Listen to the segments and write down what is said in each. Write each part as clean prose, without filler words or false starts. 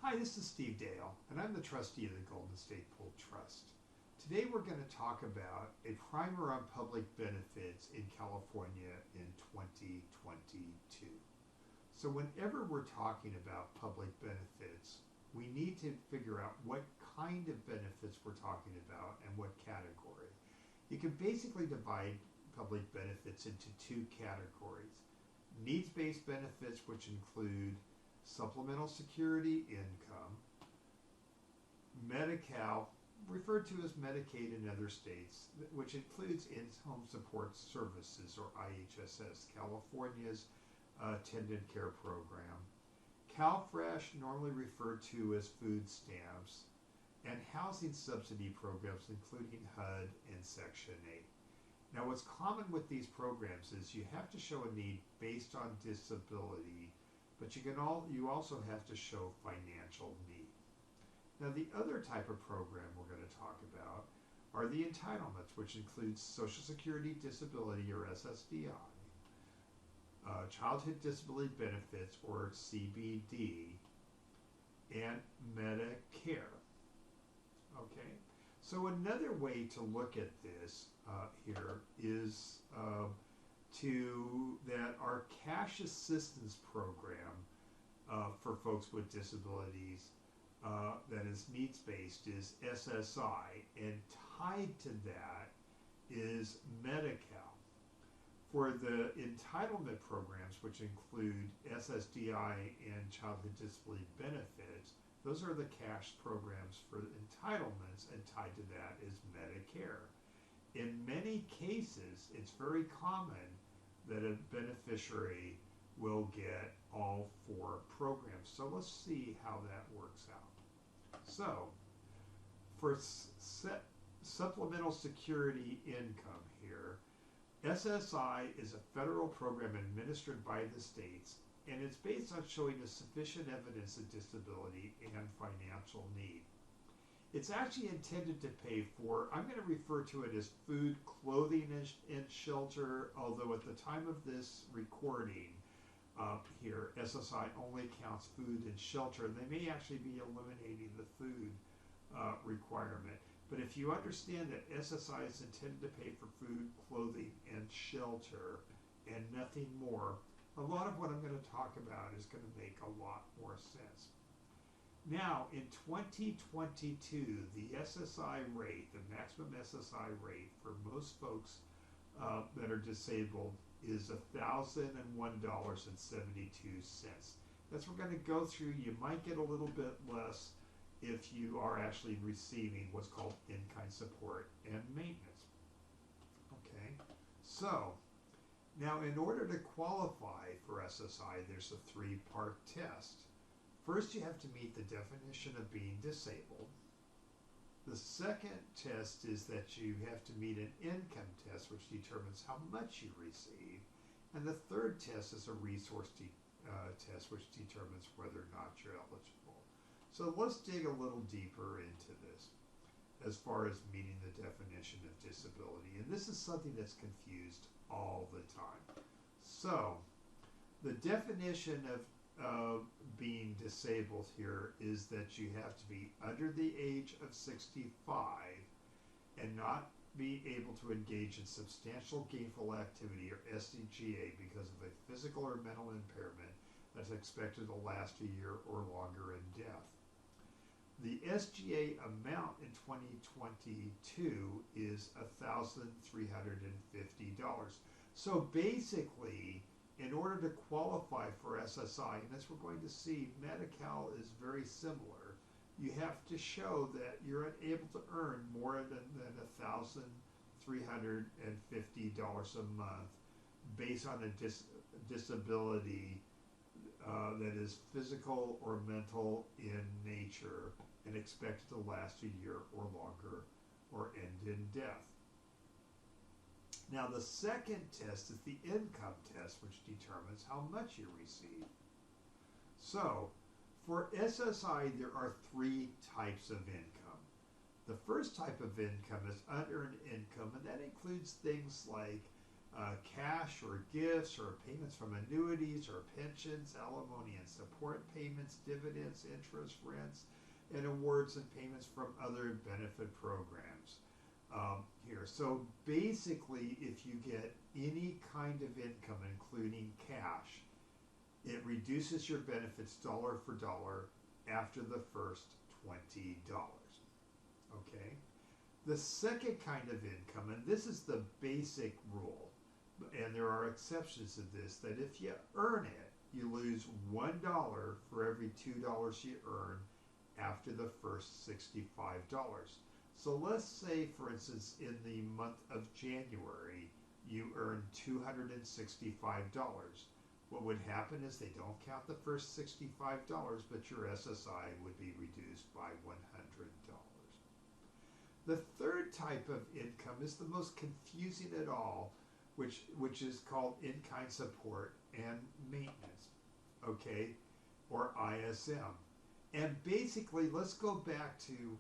Hi, this is Steve Dale, and I'm the trustee of the Golden State Pool Trust. Today we're going to talk about a primer on public benefits in California in 2022. So whenever we're talking about public benefits, we need to figure out what kind of benefits we're talking about and what category. You can basically divide public benefits into two categories. Needs-based benefits, which include supplemental security income, Medi-Cal, referred to as Medicaid in other states, which includes in-home support services, or IHSS, California's attendant care program, CalFresh, normally referred to as food stamps, and housing subsidy programs, including HUD and Section 8. Now, what's common with these programs is you have to show a need based on disability, but you also have to show financial need. Now, the other type of program we're going to talk about are the entitlements, which includes Social Security Disability, or SSDI, Childhood Disability Benefits, or CBD, and Medicare. Okay, so another way to look at this here is that our cash assistance program for folks with disabilities that is needs-based is SSI, and tied to that is Medi-Cal. For the entitlement programs, which include SSDI and childhood disability benefits, those are the cash programs for entitlements, and tied to that is Medicare. In many cases, it's very common that a beneficiary will get all four programs. So let's see how that works out. So for supplemental security income here, SSI is a federal program administered by the states, and it's based on showing a sufficient evidence of disability and financial need. It's actually intended to pay for, I'm going to refer to it as food, clothing, and shelter, although at the time of this recording here, SSI only counts food and shelter, and they may actually be eliminating the food requirement. But if you understand that SSI is intended to pay for food, clothing, and shelter, and nothing more, a lot of what I'm going to talk about is going to make a lot more sense. Now, in 2022, the SSI rate, the maximum SSI rate for most folks that are disabled is $1,001.72. That's what we're going to go through. You might get a little bit less if you are actually receiving what's called in-kind support and maintenance. Okay, so now in order to qualify for SSI, there's a three-part test. First, you have to meet the definition of being disabled. The second test is that you have to meet an income test, which determines how much you receive. And the third test is a resource test, which determines whether or not you're eligible. So let's dig a little deeper into this as far as meeting the definition of disability. And this is something that's confused all the time. So the definition of being disabled here is that you have to be under the age of 65 and not be able to engage in substantial gainful activity, or SDGA, because of a physical or mental impairment that's expected to last a year or longer in death. The SGA amount in 2022 is $1,350. So basically, in order to qualify for SSI, and as we're going to see, Medi-Cal is very similar, you have to show that you're able to earn more than $1,350 a month based on a disability that is physical or mental in nature and expected to last a year or longer or end in death. Now, the second test is the income test, which determines how much you receive. So, for SSI, there are three types of income. The first type of income is unearned income, and that includes things like cash or gifts or payments from annuities or pensions, alimony and support payments, dividends, interest, rents, and awards and payments from other benefit programs here. So basically, if you get any kind of income, including cash, it reduces your benefits dollar for dollar after the first $20. Okay? The second kind of income, and this is the basic rule, and there are exceptions to this, that if you earn it, you lose $1 for every $2 you earn after the first $65. So let's say, for instance, in the month of January, you earn $265. What would happen is they don't count the first $65, but your SSI would be reduced by $100. The third type of income is the most confusing at all, which is called in-kind support and maintenance, okay, or ISM. And basically, let's go back to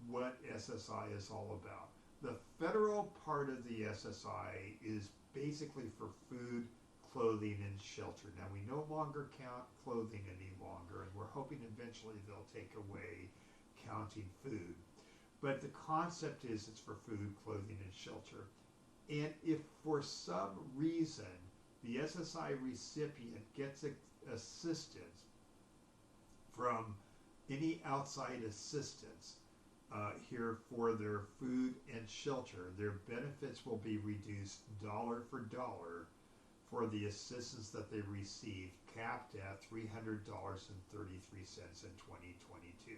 what SSI is all about. The federal part of the SSI is basically for food, clothing, and shelter. Now, we no longer count clothing any longer, and we're hoping eventually they'll take away counting food. But the concept is it's for food, clothing, and shelter. And if for some reason the SSI recipient gets assistance from any outside assistance here for their food and shelter, their benefits will be reduced dollar for dollar for the assistance that they received, capped at $300.33 in 2022.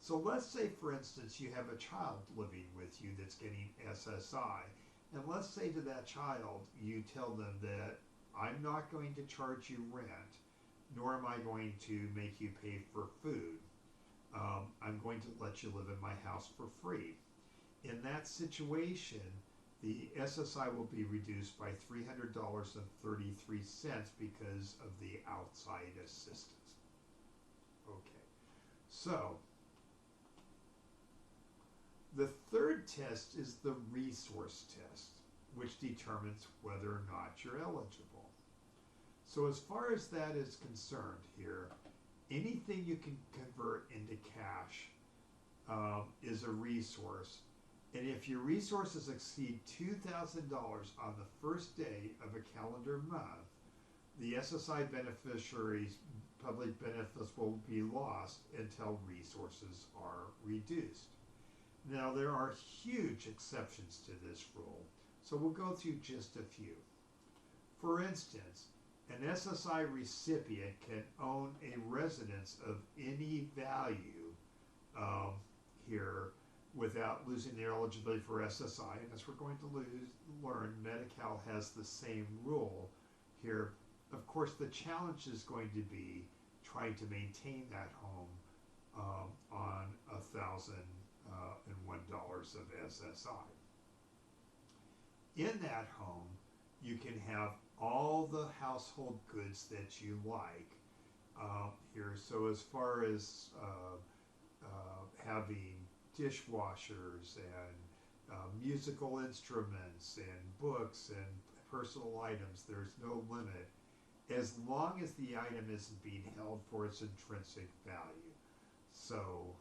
So let's say, for instance, you have a child living with you that's getting SSI, and let's say to that child, you tell them that I'm not going to charge you rent, nor am I going to make you pay for food. I'm going to let you live in my house for free. In that situation, the SSI will be reduced by $300.33 because of the outside assistance. Okay, so the third test is the resource test, which determines whether or not you're eligible. So as far as that is concerned here, anything you can convert into cash is a resource. And if your resources exceed $2,000 on the first day of a calendar month, the SSI beneficiary's public benefits will be lost until resources are reduced. Now, there are huge exceptions to this rule, so we'll go through just a few. For instance, an SSI recipient can own a residence of any value here without losing their eligibility for SSI. And as we're going to learn, Medi-Cal has the same rule here. Of course, the challenge is going to be trying to maintain that home on $1,001 of SSI. In that home, you can have all the household goods that you like here. So as far as having dishwashers and musical instruments and books and personal items, there's no limit, as long as the item isn't being held for its intrinsic value. So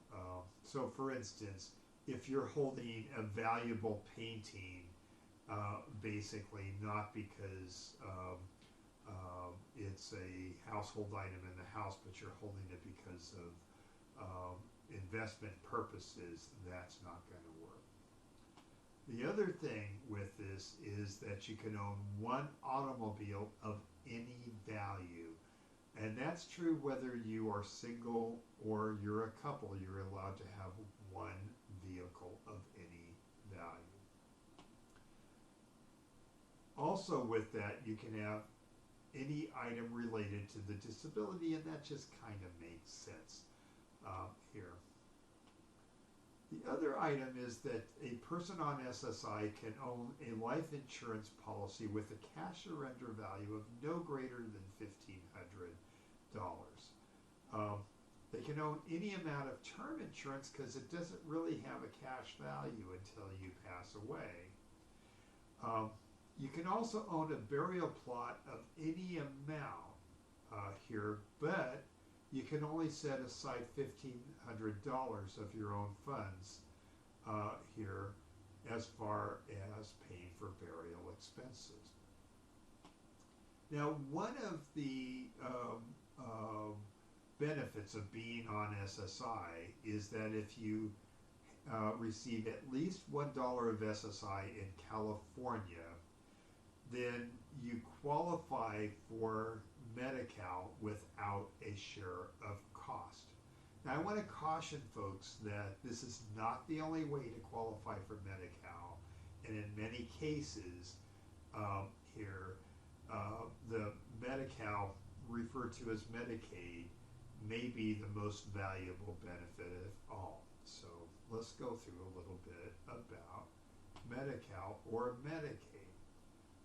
for instance, if you're holding a valuable painting, basically not because it's a household item in the house, but you're holding it because of investment purposes, that's not going to work. The other thing with this is that you can own one automobile of any value. And that's true whether you are single or you're a couple. You're allowed to have one vehicle of any value. Also with that, you can have any item related to the disability, and that just kind of makes sense here. The other item is that a person on SSI can own a life insurance policy with a cash surrender value of no greater than $1,500. They can own any amount of term insurance because it doesn't really have a cash value until you pass away. You can also own a burial plot of any amount here, but you can only set aside $1,500 of your own funds here as far as paying for burial expenses. Now, one of the benefits of being on SSI is that if you receive at least $1 of SSI in California, then you qualify for Medi-Cal without a share of cost. Now, I want to caution folks that this is not the only way to qualify for Medi-Cal, and in many cases here, the Medi-Cal, referred to as Medicaid, may be the most valuable benefit of all. So let's go through a little bit about Medi-Cal or Medicaid.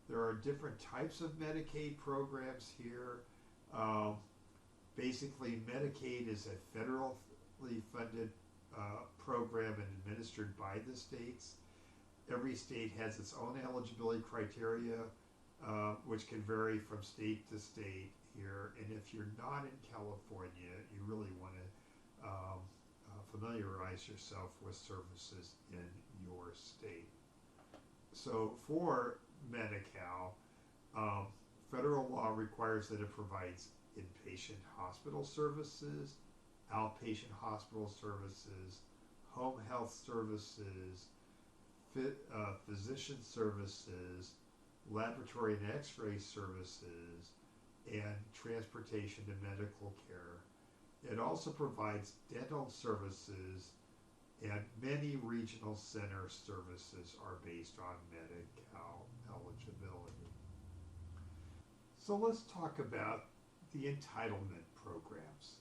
There are different types of Medicaid programs here. Basically, Medicaid is a federally funded program and administered by the states. Every state has its own eligibility criteria, which can vary from state to state here. And if you're not in California, you really want to familiarize yourself with services in your state. So for Medi-Cal, federal law requires that it provides inpatient hospital services, outpatient hospital services, home health services, physician services, laboratory and x-ray services, and transportation to medical care. It also provides dental services, and many regional center services are based on Medi-Cal eligibility. So let's talk about the entitlement programs.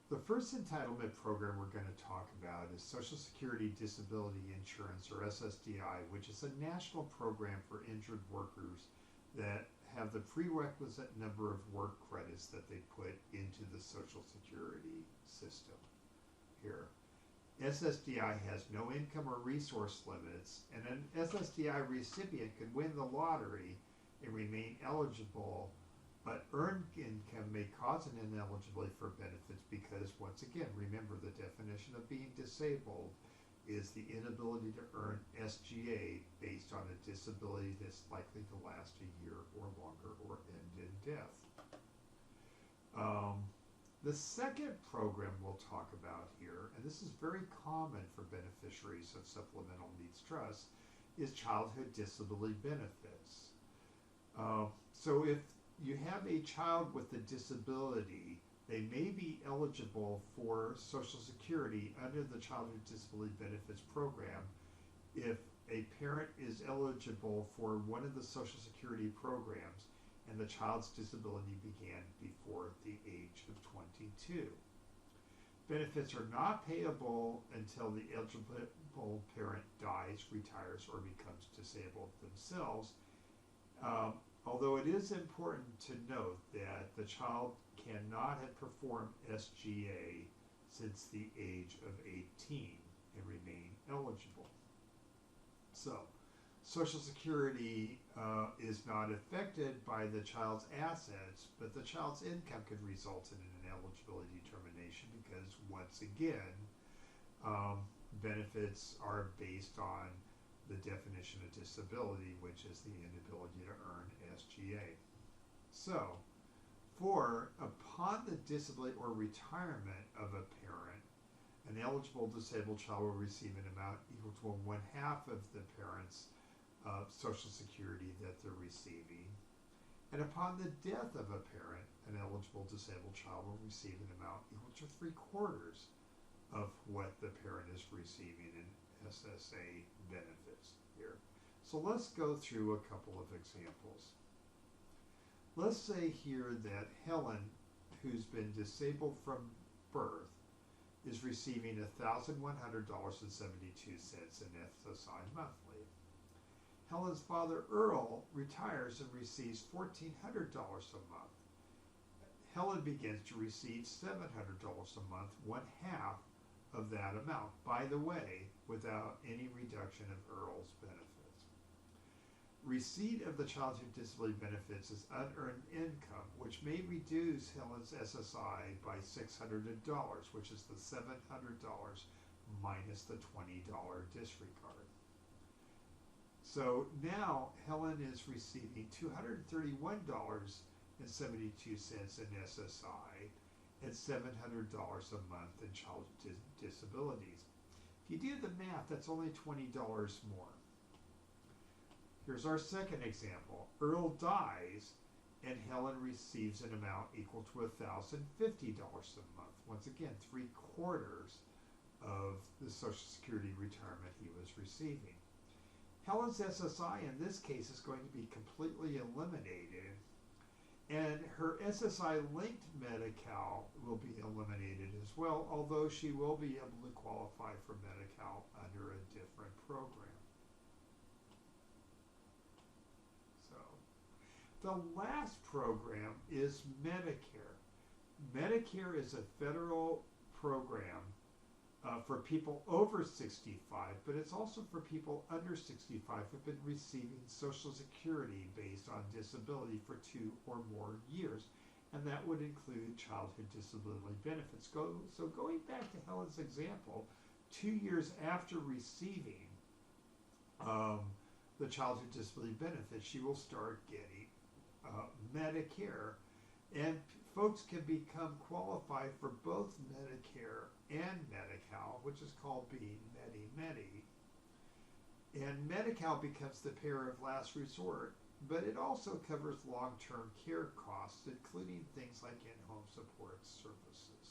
The first entitlement program we're going to talk about is Social Security Disability Insurance, or SSDI, which is a national program for injured workers that have the prerequisite number of work credits that they put into the Social Security system here. SSDI has no income or resource limits, and an SSDI recipient could win the lottery and remain eligible, but earned income may cause an ineligibility for benefits because, once again, remember the definition of being disabled is the inability to earn SGA based on a disability that's likely to last a year or longer or end in death. The second program we'll talk about here, and this is very common for beneficiaries of supplemental needs trusts, is childhood disability benefits. So if you have a child with a disability, they may be eligible for Social Security under the Childhood Disability Benefits Program if a parent is eligible for one of the Social Security programs and the child's disability began before the age of 22. Benefits are not payable until the eligible parent dies, retires, or becomes disabled themselves. Although it is important to note that the child cannot have performed SGA since the age of 18 and remain eligible. So, Social Security is not affected by the child's assets, but the child's income could result in an eligibility determination because, once again, benefits are based on the definition of disability, which is the inability to earn SGA. So, upon the disability or retirement of a parent, an eligible disabled child will receive an amount equal to 1/2 of the parent's Social Security that they're receiving. And upon the death of a parent, an eligible disabled child will receive an amount equal to 3/4 of what the parent is receiving in SSA benefits here. So let's go through a couple of examples. Let's say here that Helen, who's been disabled from birth, is receiving $1,100.72 in SSI monthly. Helen's father, Earl, retires and receives $1,400 a month. Helen begins to receive $700 a month, 1/2 of that amount, by the way, without any reduction of Earl's benefits. Receipt of the childhood disability benefits is unearned income, which may reduce Helen's SSI by $600, which is the $700 minus the $20 disregard. So now Helen is receiving $231.72 in SSI and $700 a month in childhood disabilities. If you do the math, that's only $20 more. Here's our second example. Earl dies and Helen receives an amount equal to $1,050 a month. Once again, 3/4 of the Social Security retirement he was receiving. Helen's SSI in this case is going to be completely eliminated, and her SSI linked Medi-Cal will be eliminated as well, although she will be able to qualify for Medi-Cal under a different program. The last program is Medicare. Medicare is a federal program for people over 65, but it's also for people under 65 who've been receiving Social Security based on disability for 2 or more years, and that would include childhood disability benefits. So going back to Helen's example, 2 years after receiving the childhood disability benefits, she will start getting Medicare, and folks can become qualified for both Medicare and Medi-Cal, which is called being Medi-Medi. And Medi-Cal becomes the payer of last resort, but it also covers long-term care costs, including things like in-home support services.